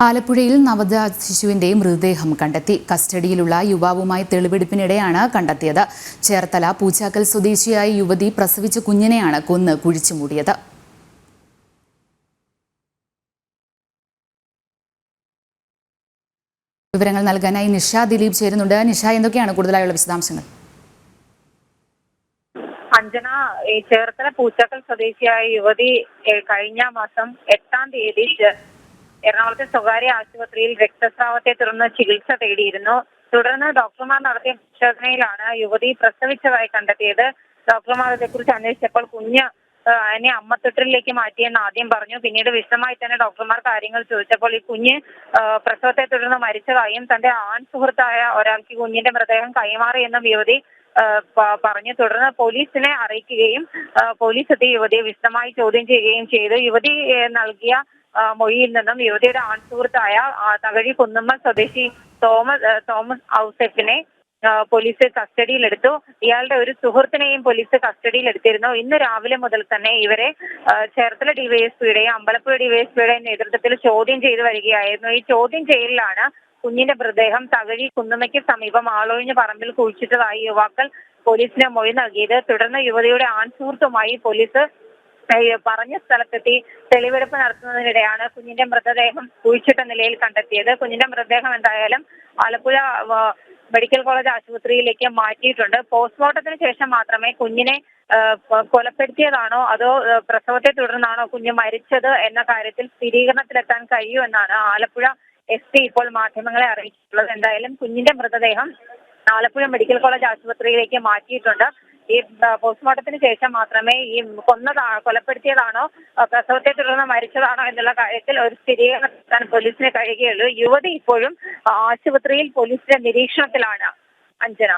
ആലപ്പുഴയിൽ നവജാത ശിശുവിന്റെ മൃതദേഹം കണ്ടെത്തി. കസ്റ്റഡിയിലുള്ള യുവാവുമായി തെളിവെടുപ്പിനിടെയാണ് കണ്ടെത്തിയത്. ചേർത്തല പൂച്ചാക്കൽ സ്വദേശിയായ യുവതി പ്രസവിച്ച കുഞ്ഞിനെയാണ് കൊന്ന് കുഴിച്ചുമൂടിയത്. വിവരങ്ങൾ നൽകാനായി നിഷ ദിലീപ് ചേരുന്നുണ്ട്. നിഷ, എന്തൊക്കെയാണ് കൂടുതലായുള്ള വിശദാംശങ്ങൾ? അഞ്ജന, ചേർത്തല പൂച്ചാക്കൽ സ്വദേശിയായ യുവതി കഴിഞ്ഞ മാസം 8-ാം തീയതി എറണാകുളത്തെ സ്വകാര്യ ആശുപത്രിയിൽ രക്തസ്രാവത്തെ തുടർന്ന് ചികിത്സ തേടിയിരുന്നു. തുടർന്ന് ഡോക്ടർമാർ നടത്തിയ പരിശോധനയിലാണ് യുവതി പ്രസവിച്ചതായി കണ്ടെത്തിയത്. ഡോക്ടർമാർ ഇതേക്കുറിച്ച് അന്വേഷിച്ചപ്പോൾ കുഞ്ഞ് അതിനെ അമ്മത്തൊട്ടിലേക്ക് മാറ്റിയെന്ന് ആദ്യം പറഞ്ഞു. പിന്നീട് വിശദമായി തന്നെ ഡോക്ടർമാർ കാര്യങ്ങൾ ചോദിച്ചപ്പോൾ ഈ കുഞ്ഞ് പ്രസവത്തെ തുടർന്ന് മരിച്ചതായും തന്റെ ആൺ സുഹൃത്തായ ഒരാൾക്ക് കുഞ്ഞിന്റെ മൃതദേഹം കൈമാറിയെന്നും യുവതി പറഞ്ഞു. തുടർന്ന് പോലീസിനെ അറിയിക്കുകയും പോലീസ് എത്തി യുവതിയെ വിശദമായി ചോദ്യം ചെയ്യുകയും ചെയ്തു. യുവതി നൽകിയ മൊഴിയിൽ നിന്നും യുവതിയുടെ ആൺ സുഹൃത്തായ തകഴി കുന്നുമ്മൽ സ്വദേശി തോമസ് ഔസഫിനെ പോലീസ് കസ്റ്റഡിയിലെടുത്തു. ഇയാളുടെ ഒരു സുഹൃത്തിനെയും പോലീസ് കസ്റ്റഡിയിലെടുത്തിരുന്നു. ഇന്ന് രാവിലെ മുതൽ തന്നെ ഇവരെ ചേർത്തല ഡിവൈഎസ്പിയുടെയും അമ്പലപ്പുഴ ഡിവൈഎസ്പിയുടെയും നേതൃത്വത്തിൽ ചോദ്യം ചെയ്തു വരികയായിരുന്നു. ഈ ചോദ്യം ചെയ്യലിലാണ് കുഞ്ഞിന്റെ മൃതദേഹം തകഴി കുന്നുമ്മയ്ക്ക് സമീപം ആളൊഴിഞ്ഞ പറമ്പിൽ കുഴിച്ചിട്ടതായി യുവാക്കൾ പോലീസിന് മൊഴി നൽകിയത്. തുടർന്ന് യുവതിയുടെ ആൺ സുഹൃത്തുമായി പോലീസ് പറഞ്ഞ സ്ഥലത്തെത്തി തെളിവെടുപ്പ് നടത്തുന്നതിനിടെയാണ് കുഞ്ഞിന്റെ മൃതദേഹം കുഴിച്ചിട്ട നിലയിൽ കണ്ടെത്തിയത്. കുഞ്ഞിന്റെ മൃതദേഹം എന്തായാലും ആലപ്പുഴ മെഡിക്കൽ കോളേജ് ആശുപത്രിയിലേക്ക് മാറ്റിയിട്ടുണ്ട്. പോസ്റ്റ്മോർട്ടത്തിന് ശേഷം മാത്രമേ കുഞ്ഞിനെ കൊലപ്പെടുത്തിയതാണോ അതോ പ്രസവത്തെ തുടർന്നാണോ കുഞ്ഞ് മരിച്ചത് എന്ന കാര്യത്തിൽ സ്ഥിരീകരണത്തിലെത്താൻ കഴിയൂ എന്നാണ് ആലപ്പുഴ SP ഇപ്പോൾ മാധ്യമങ്ങളെ അറിയിച്ചിട്ടുള്ളത്. എന്തായാലും കുഞ്ഞിന്റെ മൃതദേഹം ആലപ്പുഴ മെഡിക്കൽ കോളേജ് ആശുപത്രിയിലേക്ക് മാറ്റിയിട്ടുണ്ട്. ഈ പോസ്റ്റ്മോർട്ടത്തിന് ശേഷം മാത്രമേ ഈ കൊലപ്പെടുത്തിയതാണോ പ്രസവത്തെ തുടർന്ന് മരിച്ചതാണോ എന്നുള്ള കാര്യത്തിൽ ഒരു സ്ഥിരീകരണം പോലീസിന് കഴിയുകയുള്ളൂ. യുവതി ഇപ്പോഴും ആശുപത്രിയിൽ പോലീസിന്റെ നിരീക്ഷണത്തിലാണ്. അഞ്ജന,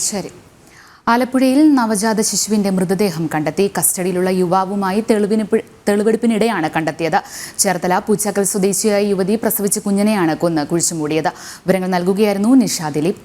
ശരി. ആലപ്പുഴയിൽ നവജാത ശിശുവിന്റെ മൃതദേഹം കണ്ടെത്തി. കസ്റ്റഡിയിലുള്ള യുവാവുമായി തെളിവെടുപ്പിനിടെയാണ് കണ്ടെത്തിയത്. ചേർത്തല പൂച്ചാക്കൽ സ്വദേശിയായ യുവതി പ്രസവിച്ച കുഞ്ഞിനെയാണ് കൊന്ന് കുഴിച്ചുമൂടിയത്. വിവരങ്ങൾ നൽകുകയായിരുന്നു നിഷ ദിലീപ്.